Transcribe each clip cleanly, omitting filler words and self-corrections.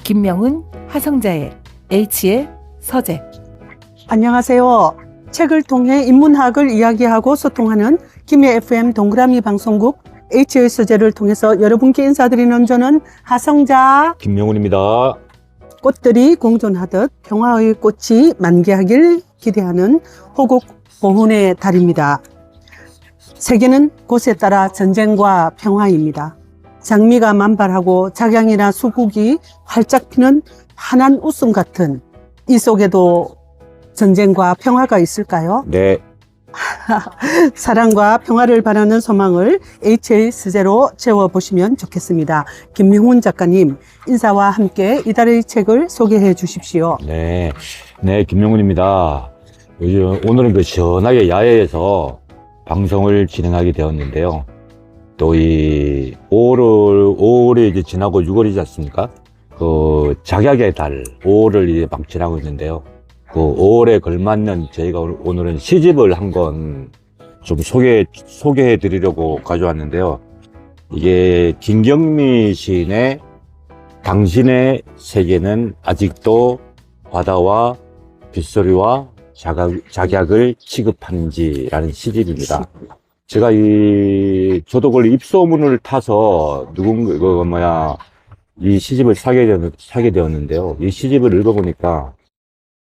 김명훈, 하성자의 H의 서재. 안녕하세요. 책을 통해 인문학을 이야기하고 소통하는 김해 FM 동그라미 방송국 H의 서재를 통해서 여러분께 인사드리는 저는 하성자. 김명훈입니다. 꽃들이 공존하듯 평화의 꽃이 만개하길 기대하는 호국 보훈의 달입니다. 세계는 곳에 따라 전쟁과 평화입니다. 장미가 만발하고 작양이나 수국이 활짝 피는 환한 웃음 같은 이 속에도 전쟁과 평화가 있을까요? 네. 사랑과 평화를 바라는 소망을 H의 서재로 채워보시면 좋겠습니다. 김명훈 작가님, 인사와 함께 이달의 책을 소개해 주십시오. 네. 네, 김명훈입니다. 오늘은 그 시원하게 야외에서 방송을 진행하게 되었는데요. 또 이 5월이 이제 지나고 6월이지 않습니까? 그 작약의 달, 5월을 이제 막 지나고 있는데요. 그 5월에 걸맞는 저희가 오늘은 시집을 한 권 좀 소개해 드리려고 가져왔는데요. 이게 김경미 시인의 당신의 세계는 아직도 바다와 빗소리와 작약을 취급하는지라는 시집입니다. 제가 저도 그걸 입소문을 타서 이 시집을 사게 되었는데요. 이 시집을 읽어보니까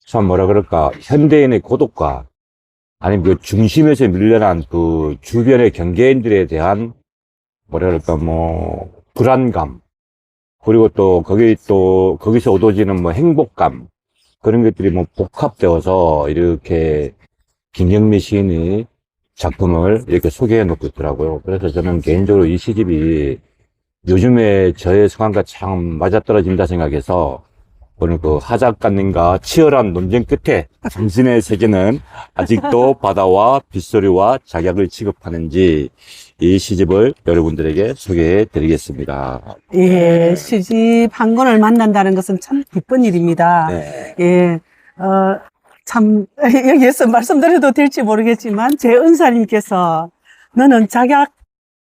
참 뭐라 그럴까, 현대인의 고독과 아니면 그 중심에서 밀려난 그 주변의 경계인들에 대한 뭐라 그럴까, 불안감, 그리고 또 거기서 얻어지는 행복감, 그런 것들이 복합되어서 이렇게 김경미 시인이 작품을 이렇게 소개해 놓고 있더라고요. 그래서 저는 개인적으로 이 시집이 요즘에 저의 성향과 참 맞아떨어진다 생각해서 오늘 그 하 작가님과 치열한 논쟁 끝에 당신의 세계는 아직도 바다와 빗소리와 작약을 취급하는지 이 시집을 여러분들에게 소개해 드리겠습니다. 예, 시집 한 권을 만난다는 것은 참 기쁜 일입니다. 네. 예, 참, 여기에서 말씀드려도 될지 모르겠지만, 제 은사님께서 너는 작약,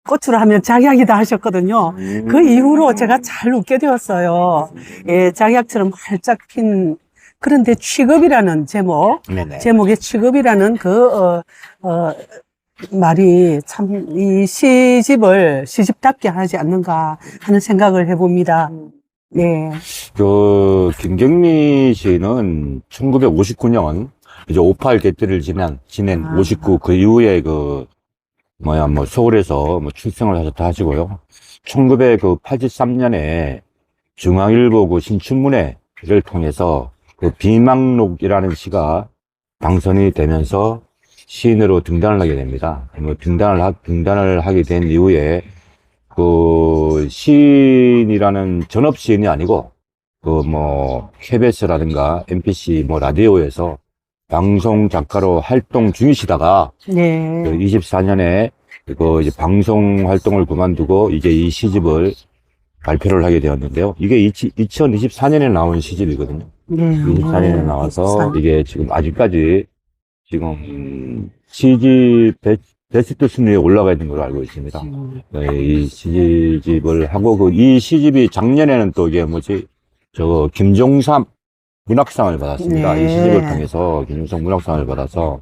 꽃으로 하면 작약이다 하셨거든요. 그 이후로 제가 잘 웃게 되었어요. 예, 작약처럼 활짝 핀, 그런데 취급이라는 네네. 제목의 취급이라는 말이 참 이 시집답게 하지 않는가 하는 생각을 해봅니다. 네. 그 김경미 시인은 1959년 이제 5.18 개헌을 지낸 59 그 이후에 서울에서 출생을 하셨다 하시고요. 1983년에 중앙일보 그 신춘문예를 통해서 그 비망록이라는 시가 당선이 되면서 시인으로 등단을 하게 됩니다. 등단을 하게 된 이후에 그 시인이라는 전업 시인이 아니고 KBS라든가 MBC 라디오에서 방송 작가로 활동 중이시다가 네. 24년에 이제 방송 활동을 그만두고 이제 이 시집을 발표를 하게 되었는데요. 이게 2024년에 나온 시집이거든요. 네. 24년에 나와서 이게 지금 아직까지 시집 베스트 순위에 올라가 있는 걸로 알고 있습니다. 네, 이 시집을 하고 이 시집이 작년에는 또 이게 김종삼 문학상을 받았습니다. 네. 이 시집을 통해서 김종삼 문학상을 받아서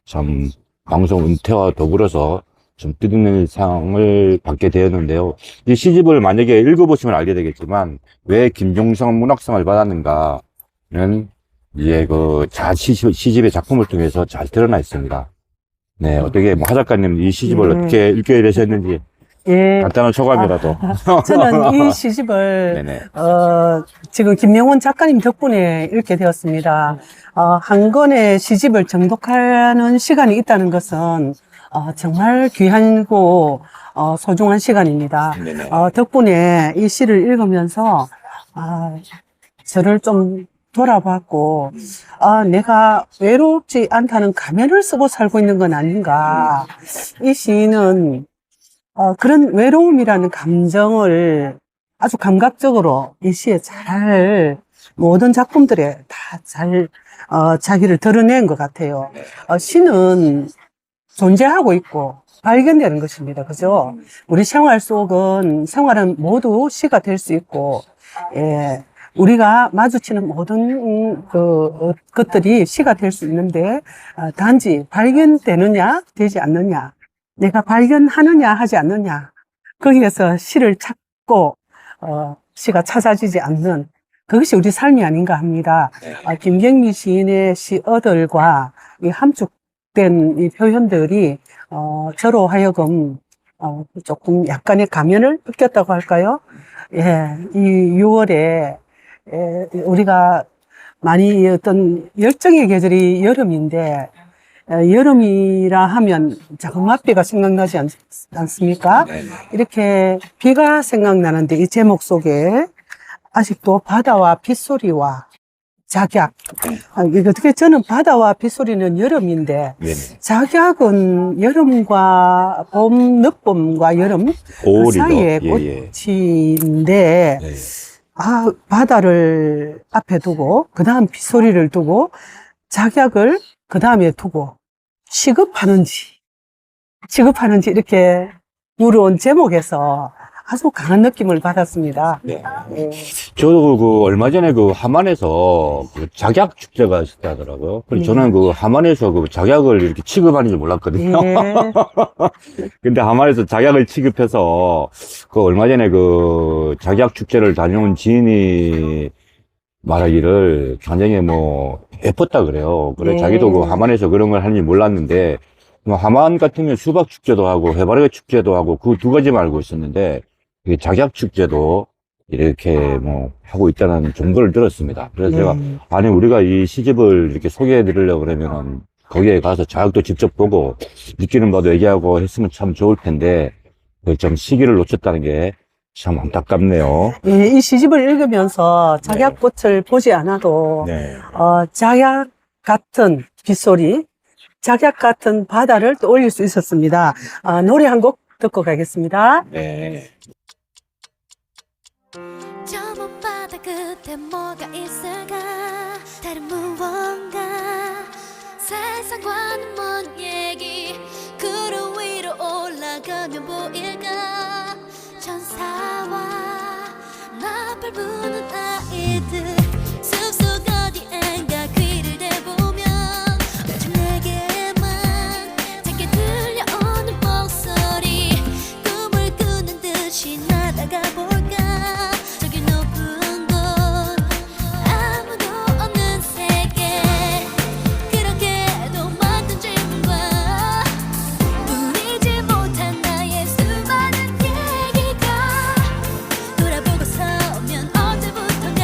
참 방송 은퇴와 더불어서 좀 뜻있는 상을 받게 되었는데요. 이 시집을 만약에 읽어보시면 알게 되겠지만 왜 김종삼 문학상을 받았는가는 이제 시집의 작품을 통해서 잘 드러나 있습니다. 네, 어떻게 하 작가님 이 시집을 어떻게 읽게 되셨는지 예. 간단한 소감이라도. 저는 이 시집을 네네. 지금 김명훈 작가님 덕분에 읽게 되었습니다. 한 권의 시집을 정독하는 시간이 있다는 것은 정말 귀하고 소중한 시간입니다. 네네. 덕분에 이 시를 읽으면서 저를 좀 돌아봤고 내가 외롭지 않다는 가면을 쓰고 살고 있는 건 아닌가. 이 시인은 그런 외로움이라는 감정을 아주 감각적으로 이 시에 모든 작품들에 다 자기를 드러낸 것 같아요. 시는 존재하고 있고 발견되는 것입니다. 그죠? 우리 생활은 모두 시가 될 수 있고, 우리가 마주치는 모든 것들이 시가 될 수 있는데 단지 발견되느냐 되지 않느냐, 내가 발견하느냐 하지 않느냐, 거기에서 시를 찾고 시가 찾아지지 않는 그것이 우리 삶이 아닌가 합니다. 김경미 시인의 시어들과 이 함축된 이 표현들이 저로 하여금 조금 약간의 가면을 느꼈다고 할까요? 예, 이 6월에 우리가 많이 어떤 열정의 계절이 여름인데 여름이라 하면 장맛비가 생각나지 않습니까? 이렇게 비가 생각나는데 이 제목 속에 아직도 바다와 빗소리와 작약. 이거 어떻게 저는 바다와 빗소리는 여름인데 네네. 작약은 여름과 봄, 늦봄과 여름 그 5월이죠. 사이에 예, 예. 꽃인데 네. 바다를 앞에 두고 그 다음 빗소리를 두고 작약을 그 다음에 두고 시급하는지 이렇게 물어온 제목에서 아주 강한 느낌을 받았습니다. 네. 예. 저도 얼마 전에 함안에서 작약 축제가 있다더라고요. 그래서 저는 함안에서 작약을 이렇게 취급하는 줄 몰랐거든요. 예. 근데 함안에서 작약을 취급해서 얼마 전에 작약 축제를 다녀온 지인이 말하기를 굉장히 예뻤다 그래요. 그래 예. 자기도 함안에서 그런 걸 하는지 몰랐는데 함안 같은 경우 수박 축제도 하고 해바라기 축제도 하고 그 두 가지만 알고 있었는데 작약 축제도 이렇게 하고 있다는 정보를 들었습니다. 그래서 제가 아니 우리가 이 시집을 이렇게 소개해 드리려고 그러면 거기에 가서 작약도 직접 보고 느끼는 바도 얘기하고 했으면 참 좋을 텐데 좀 시기를 놓쳤다는 게 참 안타깝네요. 예, 이 시집을 읽으면서 작약꽃을 보지 않아도 네. 작약 같은 빗소리, 작약 같은 바다를 떠올릴 수 있었습니다. 노래 한 곡 듣고 가겠습니다. 네. 저 먼바다 끝에 뭐가 있을까? 다른 무언가 세상과는 먼 얘기 구름 위로 올라가면 보일까? 천사와 나팔 부는 아이들 숲속 어디엔가 귀를 대보면 오직 내게만 작게 들려오는 목소리 꿈을 꾸는 듯이 날아가 볼까? 저기 높은 곳 아무도 없는 세계 그렇게도 만든 질문과 풀리지 못한 나의 수많은 얘기가 돌아보고 서면 언제부턴가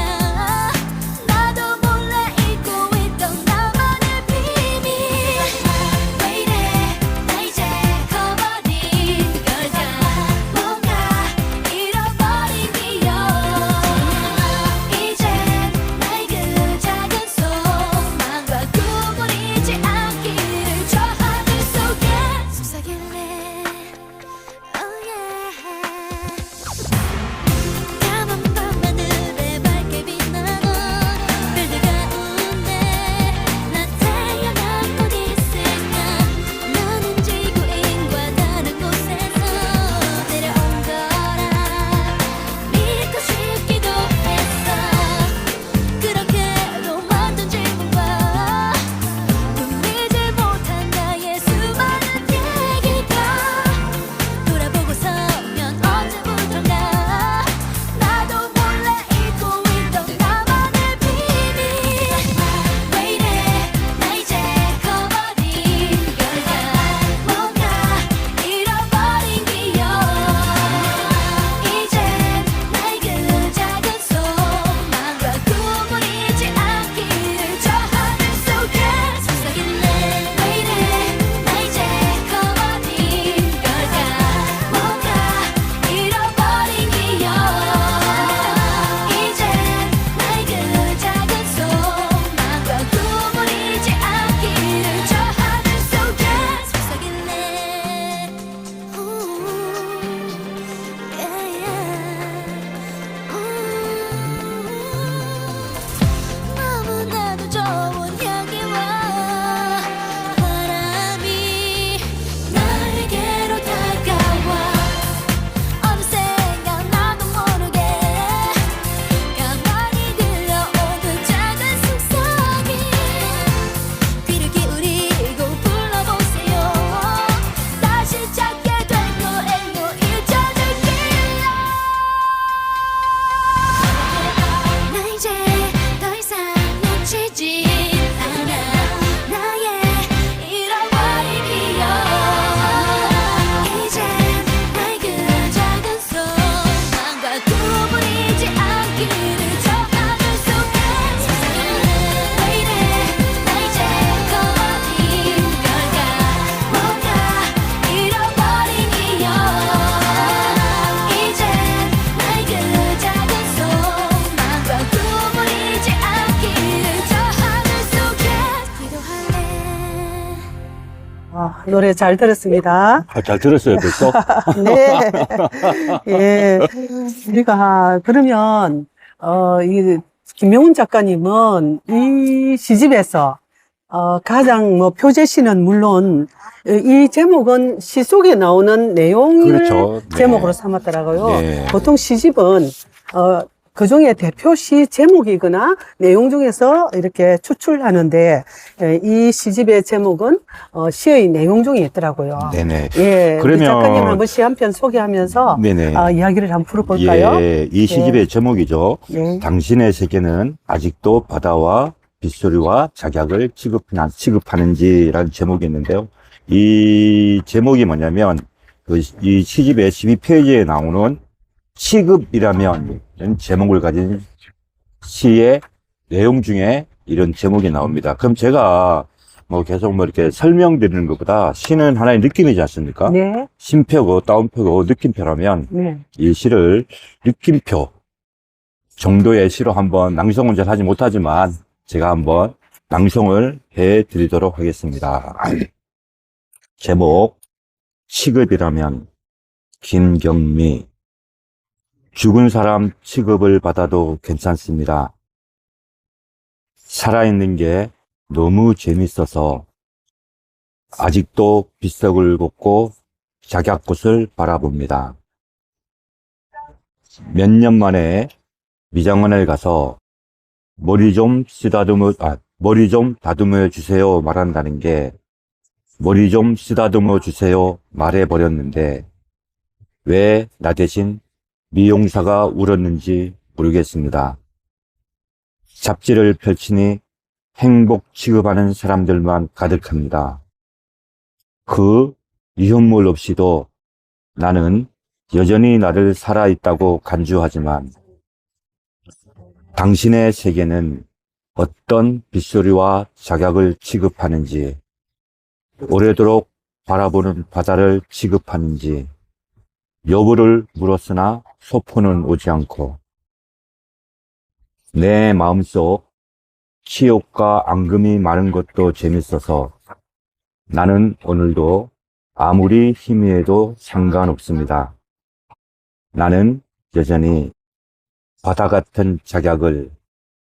노래 잘 들었습니다. 아, 잘 들었어요, 벌써? 네. 예. 우리가, 그러면, 이, 김명훈 작가님은 이 시집에서, 가장 뭐, 표제시는 물론, 이 제목은 시 속에 나오는 내용을 그렇죠. 네. 제목으로 삼았더라고요. 네. 보통 시집은, 그 중에 대표시 제목이거나 내용 중에서 이렇게 추출하는데, 이 시집의 제목은, 시의 내용 중에 있더라고요. 네네. 예. 우리 그러면- 작가님 한번 시 한 편 소개하면서, 네네. 이야기를 한번 풀어볼까요? 예, 이 시집의 제목이죠. 네. 당신의 세계는 아직도 바다와 빗소리와 작약을 취급하는지라는 제목이 있는데요. 이 제목이 뭐냐면, 이 시집의 12페이지에 나오는 취급이라면 제목을 가진 시의 내용 중에 이런 제목이 나옵니다. 그럼 제가 뭐 계속 뭐 이렇게 설명드리는 것보다 시는 하나의 느낌이지 않습니까? 네. 심표고 따옴표고 느낌표라면 네. 이 시를 느낌표 정도의 시로 한번 낭송은 잘 하지 못하지만 제가 한번 낭송을 해드리도록 하겠습니다. 제목 취급이라면 김경미. 죽은 사람 취급을 받아도 괜찮습니다. 살아있는 게 너무 재밌어서 아직도 빗석을 걷고 작약꽃을 바라봅니다. 몇 년 만에 미장원에 가서 머리 좀 다듬어 주세요 말한다는 게 머리 좀 쓰다듬어 주세요 말해버렸는데 왜 나 대신 미용사가 울었는지 모르겠습니다. 잡지를 펼치니 행복 취급하는 사람들만 가득합니다. 그 이현물 없이도 나는 여전히 나를 살아있다고 간주하지만 당신의 세계는 어떤 빗소리와 작약을 취급하는지 오래도록 바라보는 바다를 취급하는지 여부를 물었으나 소포는 오지 않고 내 마음속 치욕과 앙금이 많은 것도 재밌어서 나는 오늘도 아무리 희미해도 상관없습니다. 나는 여전히 바다 같은 작약을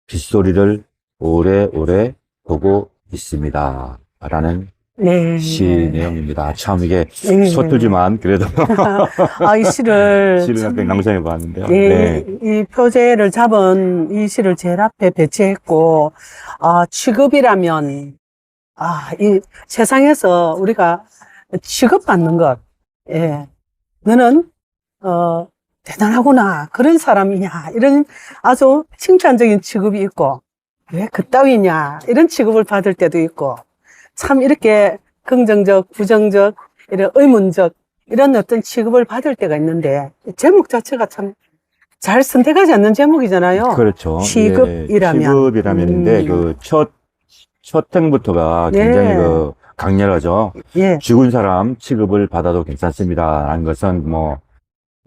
빗소리를 오래오래 보고 있습니다. 라는 네. 시 내용입니다. 참 이게 네. 서투지만 그래도 이 시를 시를 참- 한번 낭송해 봤는데요. 네, 이 표제를 잡은 이 시를 제일 앞에 배치했고, 취급이라면, 이 세상에서 우리가 취급받는 것, 예, 너는, 대단하구나, 그런 사람이냐, 이런 아주 칭찬적인 취급이 있고, 왜 그따위냐, 이런 취급을 받을 때도 있고, 참 이렇게 긍정적, 부정적, 이런 의문적, 이런 어떤 취급을 받을 때가 있는데, 제목 자체가 참 잘 선택하지 않는 제목이잖아요. 그렇죠. 취급이라면. 예, 취급이라면인데 첫 행부터가 네. 굉장히 강렬하죠. 예, 죽은 사람 취급을 받아도 괜찮습니다. 라는 것은 뭐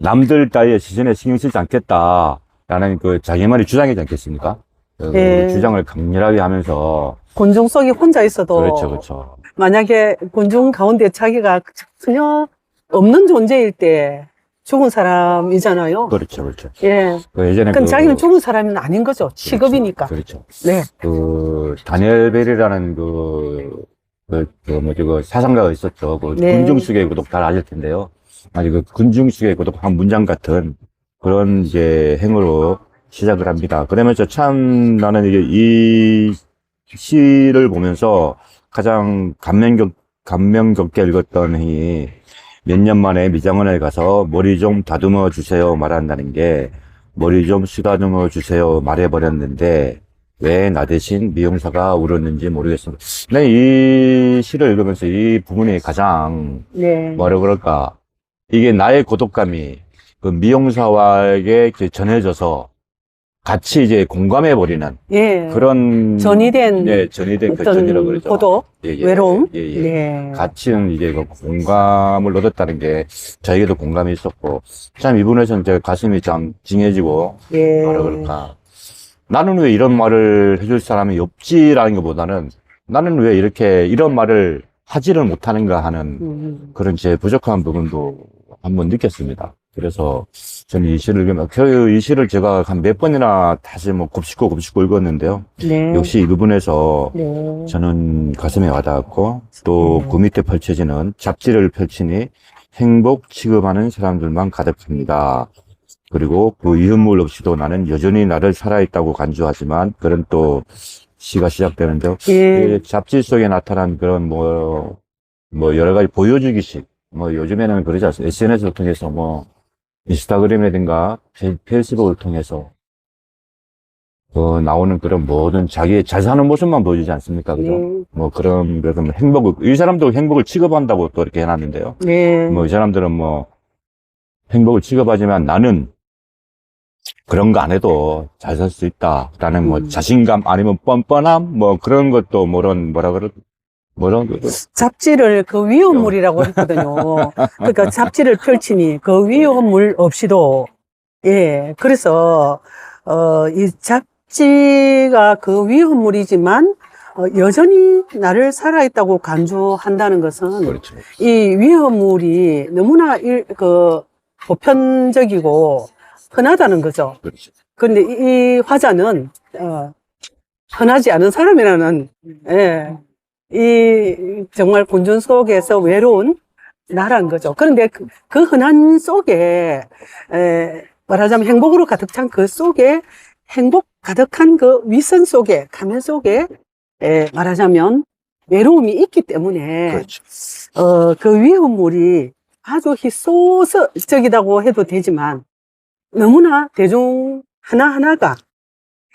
남들 따위의 시선에 신경 쓰지 않겠다라는 자기만의 주장이지 않겠습니까? 네. 주장을 강렬하게 하면서 곤중 속에 혼자 있어도 그렇죠. 만약에 곤중 가운데 자기가 전혀 없는 존재일 때 죽은 사람이잖아요. 그렇죠. 예. 예전에 그럼 자기는 죽은 사람은 아닌 거죠. 취급이니까. 그렇죠. 네. 다니엘 벨이라는 사상가가 있었죠. 네. 군중수계 고독 잘 아실 텐데요. 아니, 군중수계 고독 한 문장 같은 그런 이제 행으로 시작을 합니다. 그러면서 참 나는 이 시를 보면서 가장 감명 깊게 읽었던 이 몇 년 만에 미장원에 가서 머리 좀 다듬어 주세요 말한다는 게 머리 좀 쓰다듬어 주세요 말해버렸는데 왜 나 대신 미용사가 울었는지 모르겠습니다. 네, 이 시를 읽으면서 이 부분이 가장 네. 뭐라 그럴까 이게 나의 고독감이 그 미용사에게 이렇게 전해져서 같이 이제 공감해버리는 예. 그런 전이된 전이된 그 어떤 전이라고 그러죠. 고독, 예, 예, 외로움. 예, 예. 네. 같이는 이제 그 공감을 얻었다는 게 저에게도 공감이 있었고 참 이분에서는 제 가슴이 참 찡해지고 예. 뭐라 그럴까 나는 왜 이런 말을 해줄 사람이 없지라는 것보다는 나는 왜 이런 말을 하지를 못하는가 하는 그런 제 부족한 부분도 한번 느꼈습니다. 그래서 저는 이 시를 제가 한 몇 번이나 다시 뭐 곱씹고 읽었는데요. 네. 역시 이 부분에서 네. 저는 가슴에 와닿았고 또 그 밑에 펼쳐지는 잡지를 펼치니 행복 취급하는 사람들만 가득합니다. 그리고 그 이흠물 없이도 나는 여전히 나를 살아있다고 간주하지만 그런 또 시가 시작되는데요. 예. 이 잡지 속에 나타난 그런 뭐 여러 가지 보여주기식 뭐 요즘에는 그러지 않습니까? SNS를 통해서 뭐 인스타그램이라든가 페이스북을 통해서 나오는 그런 모든 자기 잘 사는 모습만 보여주지 않습니까? 그죠? 네. 뭐 그런 이 사람도 행복을 취급한다고 또 이렇게 해놨는데요. 네. 뭐 이 사람들은 뭐 행복을 취급하지만 나는 그런 거 안 해도 잘 살 수 있다라는 뭐 자신감 아니면 뻔뻔함 뭐 그런 것도 잡지를 그 위험물이라고 했거든요. 그러니까 잡지를 펼치니 그 위험물 없이도, 예. 그래서, 이 잡지가 그 위험물이지만, 여전히 나를 살아있다고 간주한다는 것은, 그렇죠. 이 위험물이 너무나 보편적이고 흔하다는 거죠. 그렇죠. 근데 이 화자는, 흔하지 않은 사람이라는, 예. 정말 곤전 속에서 외로운 나란 거죠. 그런데 그 흔한 속에, 말하자면 행복으로 가득 찬 그 속에, 행복 가득한 그 위선 속에, 가면 속에, 말하자면 외로움이 있기 때문에, 그렇죠. 그 위험물이 아주 희소적이라고 해도 되지만, 너무나 대중 하나하나가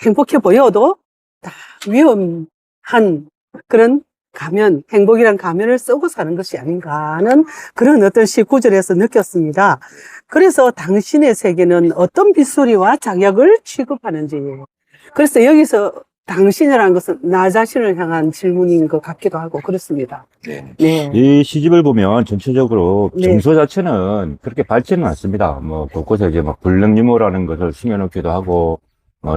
행복해 보여도 다 위험한 그런 행복이란 가면을 쓰고 사는 것이 아닌가 하는 그런 어떤 시 구절에서 느꼈습니다. 그래서 당신의 세계는 어떤 빗소리와 자격을 취급하는지. 그래서 여기서 당신이라는 것은 나 자신을 향한 질문인 것 같기도 하고 그렇습니다. 네. 이 시집을 보면 전체적으로 네. 정서 자체는 그렇게 밝지는 않습니다. 뭐 곳곳에 이제 막 불능유머라는 것을 숨겨놓기도 하고,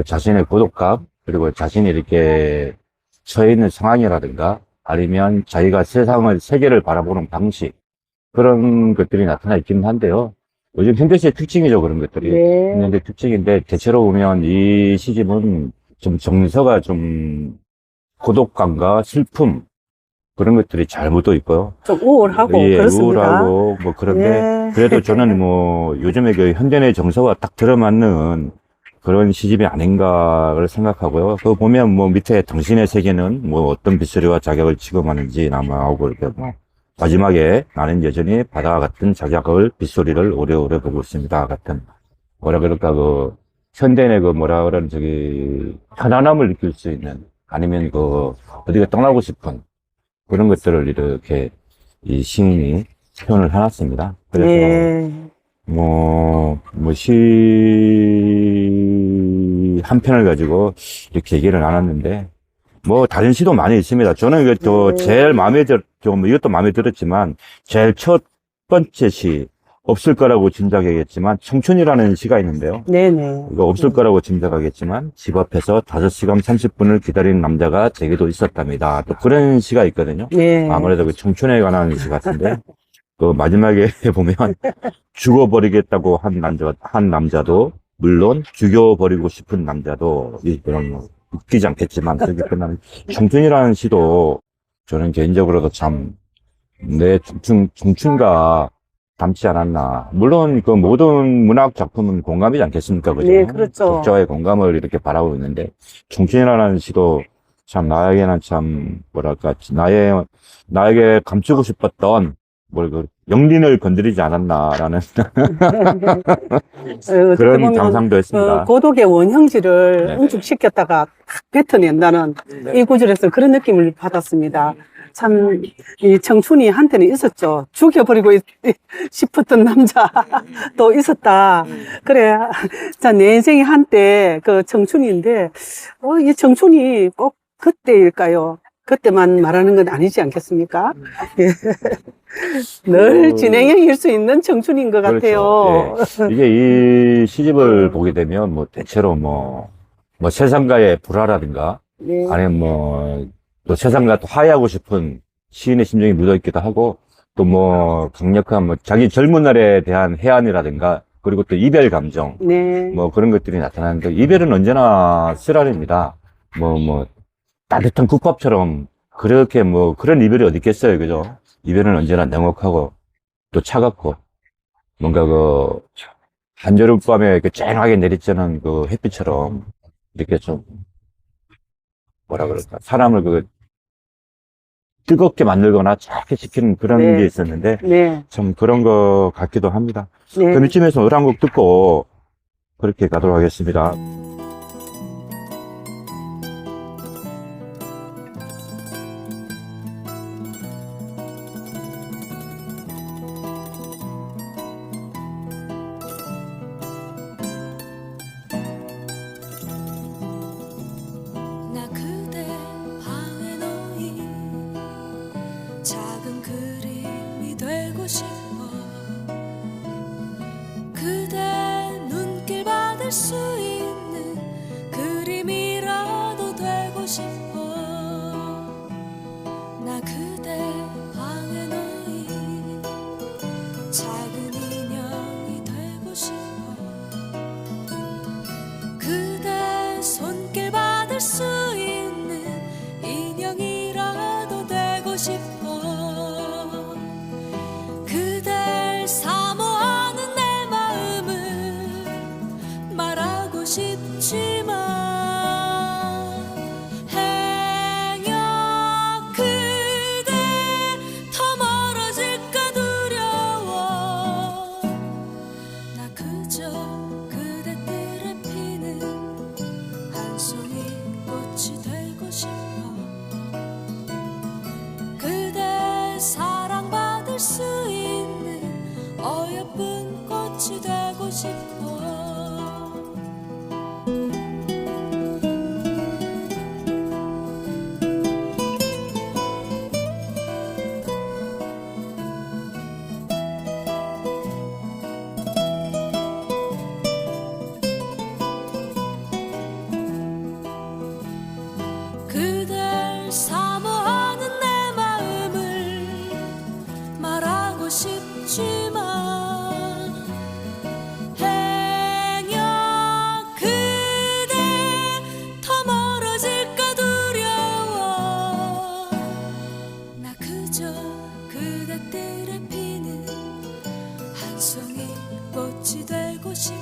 자신의 고독감, 그리고 자신이 이렇게 처해 있는 상황이라든가, 아니면 자기가 세계를 바라보는 방식, 그런 것들이 나타나 있기는 한데요. 요즘 현대시의 특징이죠, 그런 것들이. 네. 현대 특징인데, 대체로 보면 이 시집은 좀 정서가 좀 고독감과 슬픔, 그런 것들이 잘 묻어 있고요. 좀 우울하고 예, 그렇습니다. 우울하고 뭐 그런데 예. 그래도 저는 뭐 요즘에 그 현대의 정서가 딱 들어맞는 그런 시집이 아닌가를 생각하고요. 그거 보면 뭐 밑에 당신의 세계는 뭐 어떤 빗소리와 자격을 취급하는지 나오고 이렇게 뭐 마지막에 나는 여전히 바다와 같은 자격을 빗소리를 오래오래 보고 있습니다. 같은 뭐라 그럴까 그 현대인의 그 뭐라 그러는 편안함을 느낄 수 있는 아니면 그 어디가 떠나고 싶은 그런 것들을 이렇게 이 시인이 표현을 해놨습니다. 그래서 네. 시 한 편을 가지고 이렇게 얘기를 나눴는데, 뭐, 다른 시도 많이 있습니다. 저는 이것도 제일 이것도 마음에 들었지만, 제일 첫 번째 시, 없을 거라고 짐작하겠지만, 청춘이라는 시가 있는데요. 네네. 이거 없을 거라고 짐작하겠지만, 집 앞에서 5시간 30분을 기다리는 남자가 제게도 있었답니다. 또 그런 시가 있거든요. 네. 아무래도 그 청춘에 관한 시 같은데, 그 마지막에 보면 죽어버리겠다고 한 남자도 물론 죽여버리고 싶은 남자도 이런 웃기지 않겠지만 그렇게 끝나는 청춘이라는 시도 저는 개인적으로도 참 내 청춘과 닮지 않았나. 물론 그 모든 문학 작품은 공감이지 않겠습니까? 그죠? 네, 그렇죠. 독자의 공감을 이렇게 바라고 있는데 청춘이라는 시도 참 나에게는 참 뭐랄까 나에게 감추고 싶었던 영린을 건드리지 않았나라는 그런 감상도 했습니다. 고독의 원형지를 네. 응축시켰다가 탁 뱉어낸다는 이 구절에서 그런 느낌을 받았습니다. 참, 이 청춘이 한때는 있었죠. 죽여버리고 싶었던 남자도 있었다. 그래. 자, 내 인생이 한때 그 청춘인데, 이 청춘이 꼭 그때일까요? 그때만 말하는 건 아니지 않겠습니까? 예. 늘 진행형일 수 있는 청춘인 것 같아요. 그렇죠. 예. 이게 이 시집을 보게 되면 뭐 대체로 뭐 세상과의 불화라든가 네. 아니면 또 세상과 또 화해하고 싶은 시인의 심정이 묻어있기도 하고, 또 뭐, 강력한 뭐, 자기 젊은 날에 대한 해안이라든가, 그리고 또 이별 감정, 네. 뭐 그런 것들이 나타나는데, 이별은 언제나 쓰라립니다. 따뜻한 국밥처럼, 그렇게 뭐, 그런 이별이 어디 있겠어요, 그죠? 이별은 언제나 냉혹하고, 또 차갑고, 뭔가 한여름 밤에 쨍하게 내리쬐는 그 햇빛처럼, 이렇게 좀, 뭐라 그럴까, 사람을 뜨겁게 만들거나 차게 시키는 그런 네. 게 있었는데, 네. 참 그런 거 같기도 합니다. 네. 그럼 이쯤에서 노래 한 곡 듣고, 그렇게 가도록 하겠습니다. 나 그대 방에 놓인 작은 그림이 되고 싶어. 그대 눈길 받을 수 있는 그림이라도 되고 싶어. 나 그대 방에 놓인 작은 인형이 되고 싶어. 그대 손길 받을 수 있는 인형이라도 되고 싶어. 그댈 사모하는 내 마음을 말하고 싶지만 행여 그대 더 멀어질까 두려워. 나 그저 그대 뜰에 피는 한 송이 꽃이 되고 싶어. 그대 사랑받을 수 있는 어여쁜 꽃이 되고 싶어. 그댈 사모하는 내 마음을 말하고 싶지만 행여 그대 더 멀어질까 두려워. 나 그저 그대 뜰에 피는 한 송이 꽃이 되고 싶어.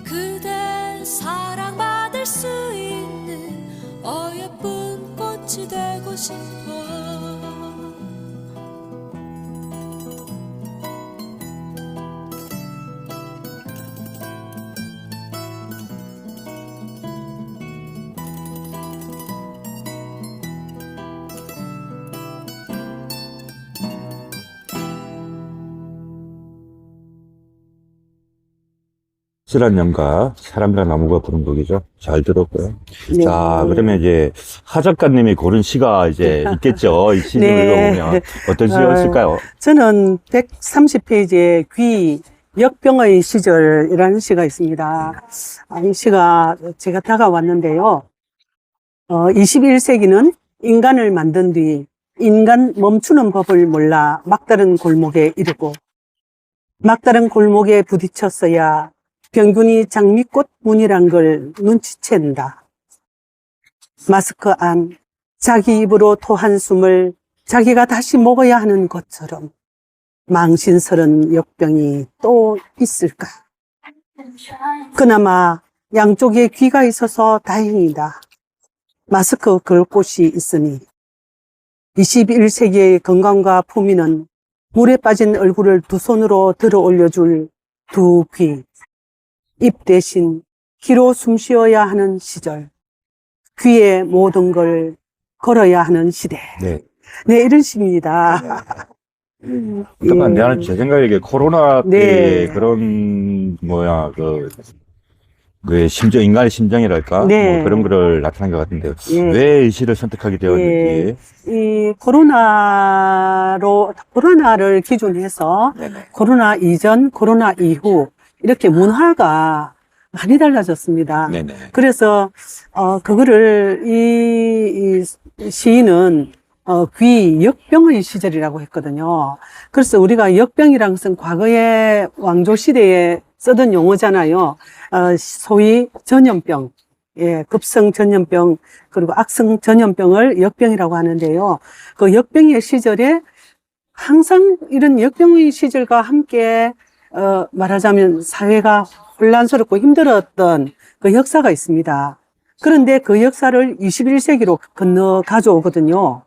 그대 사랑받을 수 있는 어여쁜 꽃이 되고 싶어. 쓸한 영가, 사람이란 나무가 부른 곡이죠. 잘 들었고요. 네. 자, 그러면 이제 하 작가님이 고른 시가 이제 있겠죠. 이 시를 네. 읽어보면 어떤 시였을까요? 저는 130페이지에 귀 역병의 시절이라는 시가 있습니다. 이 시가 제가 다가왔는데요. 21세기는 인간을 만든 뒤 인간 멈추는 법을 몰라 막다른 골목에 이르고 막다른 골목에 부딪혔어야 병균이 장미꽃 문이란 걸 눈치챈다. 마스크 안 자기 입으로 토한 숨을 자기가 다시 먹어야 하는 것처럼 망신스런 역병이 또 있을까? 그나마 양쪽에 귀가 있어서 다행이다. 마스크 걸 곳이 있으니 21세기의 건강과 품위는 물에 빠진 얼굴을 두 손으로 들어 올려줄 두 귀. 입 대신 귀로 숨 쉬어야 하는 시절. 귀에 모든 걸 걸어야 하는 시대. 네. 네, 이런 시입니다. 잠깐만, 예. 나는 제 생각에 이게 코로나 때 네. 그런, 심정, 인간의 심정이랄까? 네. 뭐 그런 거를 나타난 것 같은데요. 예. 왜 이 시를 선택하게 되었는지. 이 코로나를 기준해서 네네. 코로나 이전, 코로나 이후 이렇게 문화가 많이 달라졌습니다. 네네. 그래서 그거를 이 시인은 귀 역병의 시절이라고 했거든요. 그래서 우리가 역병이란 것은 과거의 왕조 시대에 쓰던 용어잖아요. 소위 전염병, 예, 급성 전염병, 그리고 악성 전염병을 역병이라고 하는데요. 그 역병의 시절에 항상 이런 역병의 시절과 함께, 말하자면 사회가 혼란스럽고 힘들었던 그 역사가 있습니다. 그런데 그 역사를 21세기로 건너 가져오거든요.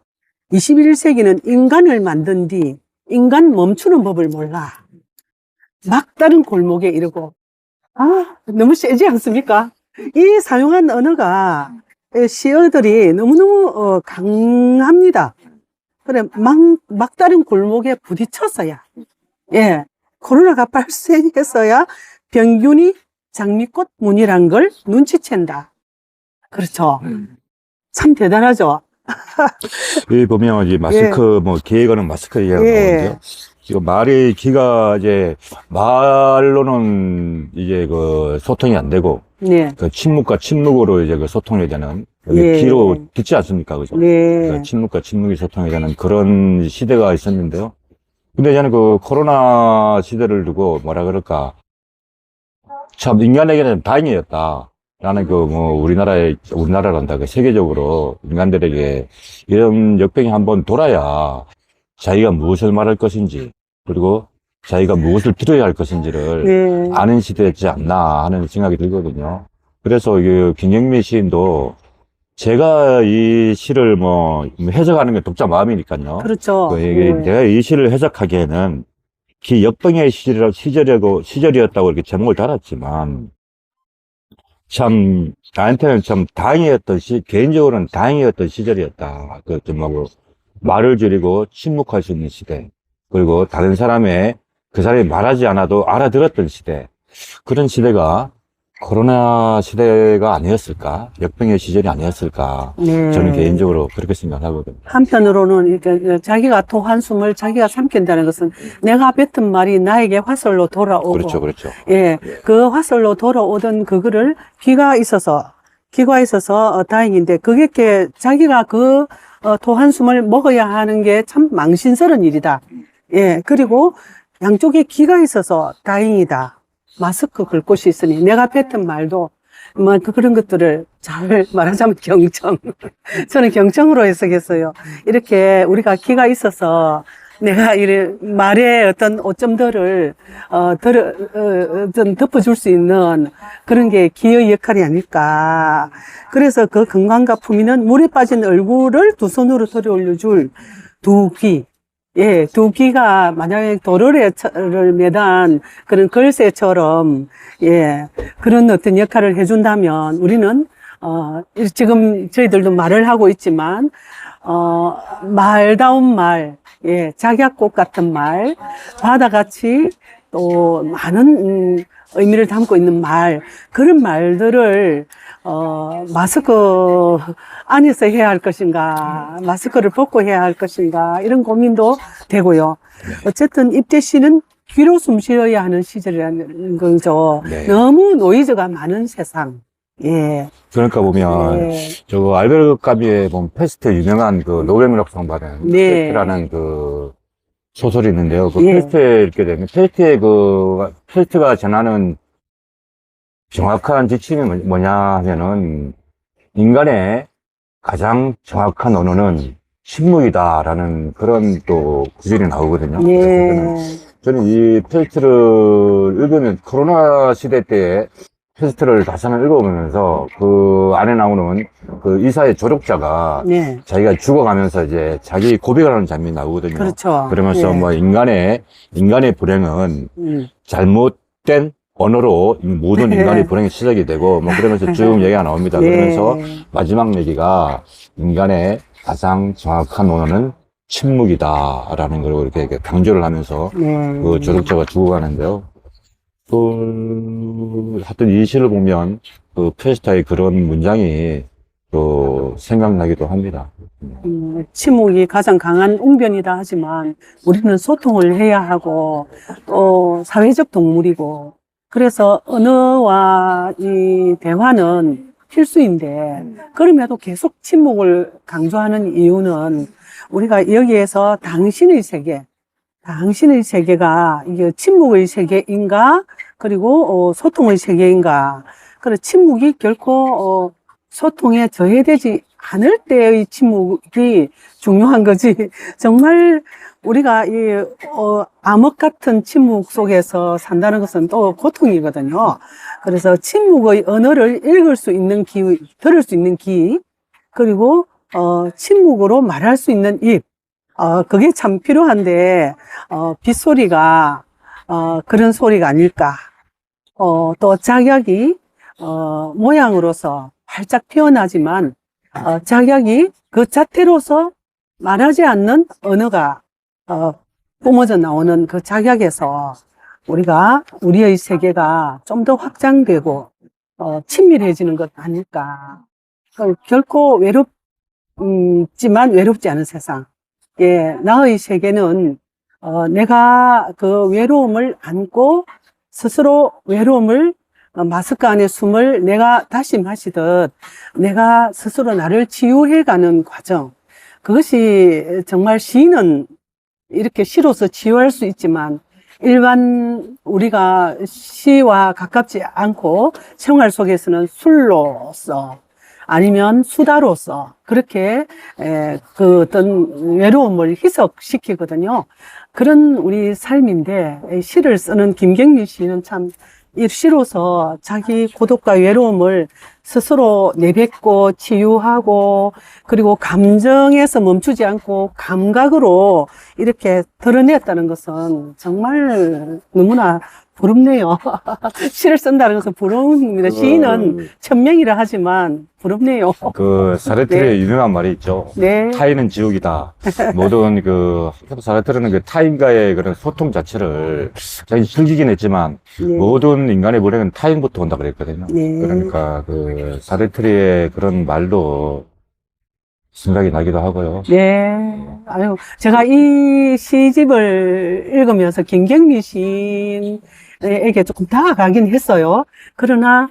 21세기는 인간을 만든 뒤 인간 멈추는 법을 몰라. 막다른 골목에 이르고, 너무 세지 않습니까? 이 사용한 언어가 시어들이 너무너무 강합니다. 그래, 막다른 골목에 부딪혔어야, 예, 코로나가 발생했어야 병균이 장미꽃 문이란 걸 눈치챈다. 그렇죠. 참 대단하죠. 여기 보면 이 마스크, 뭐, 기에 거는 마스크 얘기가 나오는데요. 지금 말의 기가 이제, 말로는 이제 그 소통이 안 되고, 네. 그 침묵과 침묵으로 이제 그 소통이 되는, 여기 예. 기로 듣지 않습니까? 그죠? 네. 그 침묵과 침묵이 소통이 되는 그런 시대가 있었는데요. 근데 저는 그 코로나 시대를 두고 뭐라 그럴까. 참 인간에게는 다행이었다. 라는 그 뭐 우리나라란다. 그 세계적으로 인간들에게 이런 역병이 한번 돌아야 자기가 무엇을 말할 것인지, 그리고 자기가 무엇을 들어야 할 것인지를 네. 아는 시대였지 않나 하는 생각이 들거든요. 그래서 그 김영미 시인도 제가 이 시를 뭐 해석하는 게 독자 마음이니까요. 그렇죠. 이게 네. 내가 이 시를 해석하기에는 기 역병의 시절이었다고 이렇게 제목을 달았지만, 참, 나한테는 참 개인적으로는 다행이었던 시절이었다. 말을 줄이고 침묵할 수 있는 시대. 그리고 다른 그 사람이 말하지 않아도 알아들었던 시대. 그런 시대가 코로나 시대가 아니었을까? 역병의 시절이 아니었을까? 네. 저는 개인적으로 그렇게 생각하거든요. 한편으로는 이렇게 자기가 토 한숨을 자기가 삼킨다는 것은 내가 뱉은 말이 나에게 화살로 돌아오고, 그렇죠, 그렇죠. 예, 그 화살로 돌아오던 그거를 귀가 있어서 다행인데, 그게 이렇게 자기가 토 한숨을 먹어야 하는 게 참 망신스러운 일이다. 예, 그리고 양쪽에 귀가 있어서 다행이다. 마스크 걸 곳이 있으니 내가 뱉은 말도 뭐 그런 것들을 잘 말하자면 경청. 저는 경청으로 해석했어요. 이렇게 우리가 귀가 있어서 내가 이 말의 어떤 오점들을 덮어줄 수 있는 그런 게 귀의 역할이 아닐까. 그래서 그 건강과 품위는 물에 빠진 얼굴을 두 손으로 들어 올려줄 두 귀. 예, 두 귀가 만약에 도르래를 매단 그런 걸새처럼, 예, 그런 어떤 역할을 해준다면 우리는, 지금 저희들도 말을 하고 있지만, 말다운 말, 예, 작약꽃 같은 말, 바다같이 또 많은 의미를 담고 있는 말, 그런 말들을 마스크 안에서 해야 할 것인가, 마스크를 벗고 해야 할 것인가, 이런 고민도 되고요. 어쨌든 입대 씨는 귀로 숨 쉬어야 하는 시절이라는 거죠. 네. 너무 노이즈가 많은 세상. 예. 그러니까 보면, 예. 저 알베르 까미의 보면 페스트 유명한 그 노벨문학상 받은 네. 페스트라는 그 소설이 있는데요. 그 예. 페스트에 이렇게 되면 페스트가 전하는 정확한 지침이 뭐냐 하면은 인간의 가장 정확한 언어는 침묵이다라는 그런 또 구절이 나오거든요. 예. 그래서 저는 이 페스트를 읽으면 코로나 시대 때 페스트를 다시 한번 읽어보면서 그 안에 나오는 그 의사의 조력자가 네. 자기가 죽어가면서 이제 자기 고백을 하는 장면이 나오거든요. 그렇죠. 그러면서 예. 뭐 인간의 불행은 잘못된 언어로 모든 인간의 불행의 시작이 되고 뭐 그러면서 쭉 얘기가 나옵니다. 예. 그러면서 마지막 얘기가 인간의 가장 정확한 언어는 침묵이다라는 걸 이렇게 강조를 하면서 네. 그 조력자가 죽어가는데요. 하여튼 이 시를 보면 그 페스타의 그런 문장이 또 생각나기도 합니다. 침묵이 가장 강한 웅변이다 하지만 우리는 소통을 해야 하고 또 사회적 동물이고 그래서 언어와 이 대화는 필수인데 그럼에도 계속 침묵을 강조하는 이유는 우리가 여기에서 당신의 세계가 이게 침묵의 세계인가 그리고 소통의 세계인가. 그래 침묵이 결코 소통에 저해되지 않을 때의 침묵이 중요한 거지. 정말 우리가 이 암흑 같은 침묵 속에서 산다는 것은 또 고통이거든요. 그래서 침묵의 언어를 읽을 수 있는 귀, 들을 수 있는 귀, 그리고 침묵으로 말할 수 있는 입. 그게 참 필요한데 빗소리가 그런 소리가 아닐까. 또 작약이 모양으로서 활짝 피어나지만 작약이 그 자태로서 말하지 않는 언어가 뿜어져 나오는 그 작약에서 우리의 세계가 좀 더 확장되고 친밀해지는 것 아닐까. 결코 외롭지만 외롭지 않은 세상. 예, 나의 세계는 내가 그 외로움을 안고 스스로 외로움을 마스크 안에 숨을 내가 다시 마시듯 내가 스스로 나를 치유해가는 과정. 그것이 정말 시는 이렇게 시로서 치유할 수 있지만 일반 우리가 시와 가깝지 않고 생활 속에서는 술로서 아니면 수다로서 그렇게 그 어떤 외로움을 희석시키거든요. 그런 우리 삶인데 시를 쓰는 김경민 시인은 참 이 시로서 자기 고독과 외로움을 스스로 내뱉고 치유하고 그리고 감정에서 멈추지 않고 감각으로 이렇게 드러냈다는 것은 정말 너무나 부럽네요. 시를 쓴다는 것은 부러운 겁니다. 시인은 천명이라 하지만 부럽네요. 그 사르트르의 네. 유명한 말이 있죠. 네. 타인은 지옥이다. 모든 사르트르는 그 타인과의 그런 소통 자체를 자기 즐기긴 했지만 네. 모든 인간의 불행은 타인부터 온다 그랬거든요. 네. 그러니까 그 사르트르의 그런 말도 생각이 나기도 하고요. 네. 아유, 제가 이 시집을 읽으면서 김경민 시인에게 조금 다가가긴 했어요. 그러나,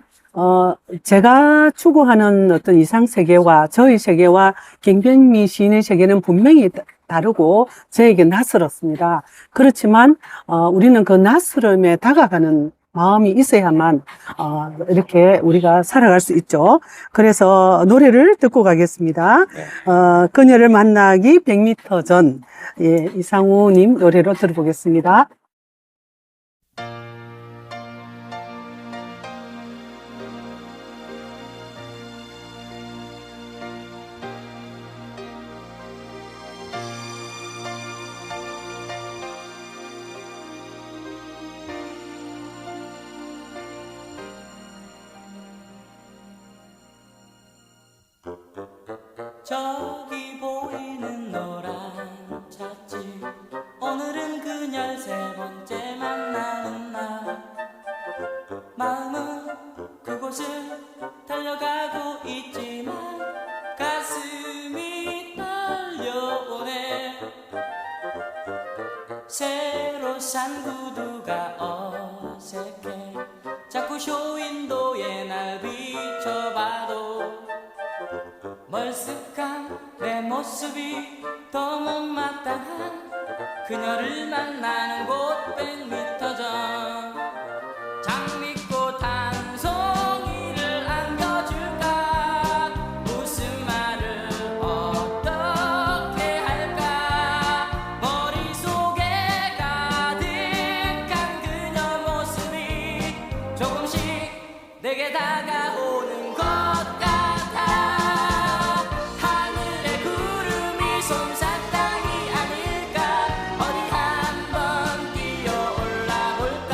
제가 추구하는 어떤 이상 세계와 저의 세계와 김경민 시인의 세계는 분명히 다르고 저에게 낯설었습니다. 그렇지만, 우리는 그 낯설음에 다가가는 마음이 있어야만 이렇게 우리가 살아갈 수 있죠. 그래서 노래를 듣고 가겠습니다. 그녀를 만나기 100m 전. 예, 이상우님 노래로 들어보겠습니다. 저기 보이는 노란 차지 오늘은 그녀를 세 번째 만나는 날 마음은 그곳을 달려가고 있지만 가슴이 떨려오네 새로 산 구두가 어색해 자꾸 쇼윈도에 날 비춰봐도 멀쓱한 내 모습이 더 못마땅한 그녀를 만나는 곳 100m 전 장미꽃 한 송이를 안겨줄까 무슨 말을 어떻게 할까 머릿속에 가득한 그녀 모습이 조금씩 내게 다가오는 것 솜사탕이 아닐까 어디 한번 뛰어올라 볼까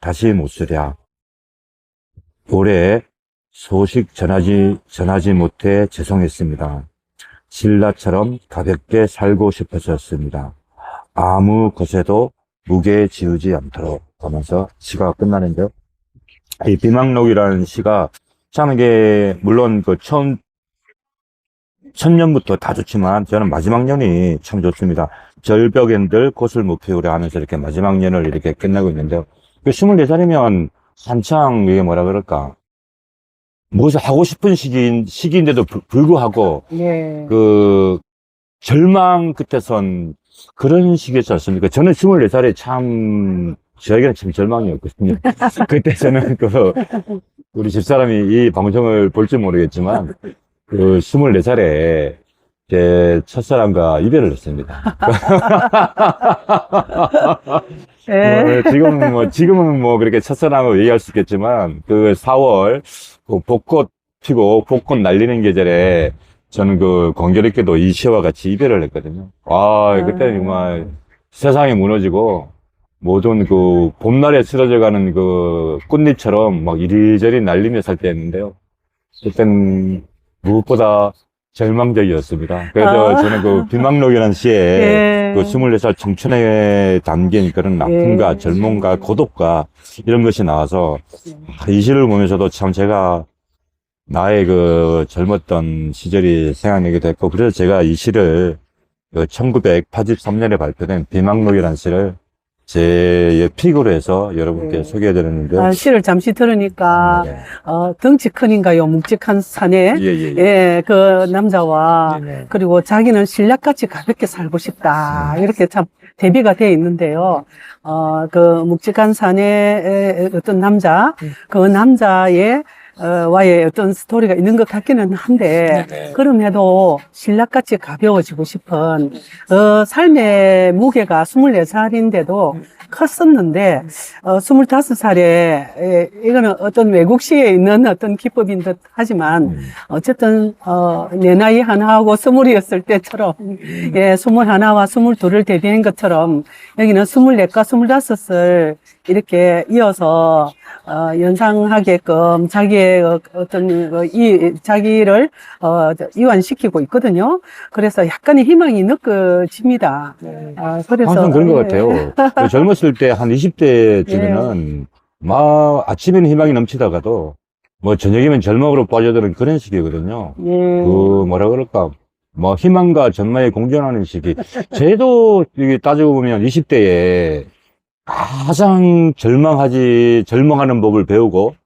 다시 못 쓰랴. 올해 소식 전하지 못해 죄송했습니다. 신라처럼 가볍게 살고 싶어졌습니다. 아무 것에도 무게 지우지 않도록 하면서 시가 끝나는데요. 이 비망록이라는 시가 참 이게 물론 그 첫 년부터 다 좋지만 저는 마지막 년이 참 좋습니다. 절벽엔들 꽃을 못 피우려 하면서 이렇게 마지막 년을 이렇게 끝나고 있는데요. 24살이면 한창 이게 뭐라 그럴까, 무엇을 하고 싶은 시기인데도 불구하고 예. 그 절망 끝에 선 그런 시기였지 않습니까? 저는 24살에 참 저에게는 참 절망이었거든요. 그때 저는 우리 집사람이 이 방송을 볼지 모르겠지만 24살에 제 첫사랑과 이별을 했습니다. 예. 지금은 뭐 그렇게 첫사랑을 얘기할 수 있겠지만, 4월, 벚꽃 피고 벚꽃 날리는 계절에 저는 공교롭게도 이 시와 같이 이별을 했거든요. 그때 정말 세상이 무너지고, 모든 봄날에 쓰러져가는 꽃잎처럼 막 이리저리 날리며 살 때였는데요. 그땐 무엇보다 절망적이었습니다. 그래서 저는 비망록이라는 시에 예. 24살 청춘에 담긴 그런 아픔과 예. 절망과 고독과 이런 것이 나와서 이 시를 보면서도 참 제가 나의 젊었던 시절이 생각나게 됐고, 그래서 제가 이 시를 1983년에 발표된 비망록이라는 시를 제 픽으로 해서 여러분께 소개해드렸는데요. 시를 잠시 들으니까, 네. 덩치 큰인가요? 묵직한 사내. 예. 예, 그 남자와, 네네. 그리고 자기는 신라같이 가볍게 살고 싶다. 이렇게 참 대비가 되어 있는데요. 묵직한 사내의 어떤 남자, 그 남자의 와의 어떤 스토리가 있는 것 같기는 한데, 그럼에도 신라같이 가벼워지고 싶은, 삶의 무게가 24살인데도 컸었는데, 25살에, 이거는 어떤 외국시에 있는 어떤 기법인 듯 하지만, 어쨌든, 내 나이 하나하고 20이었을 때처럼, 21와 22를 대비한 것처럼, 여기는 24과 25을 이렇게 이어서, 연상하게끔 자기의 자기를, 이완시키고 있거든요. 그래서 약간의 희망이 느껴집니다. 그래서. 항상 그런 것 같아요. 젊었을 때 한 20대쯤에는 아침에는 희망이 넘치다가도 저녁이면 절망으로 빠져드는 그런 시기거든요. 뭐라 그럴까. 희망과 전망이 공존하는 시기. 저도 이게 따지고 보면 20대에 가장 절망하는 법을 배우고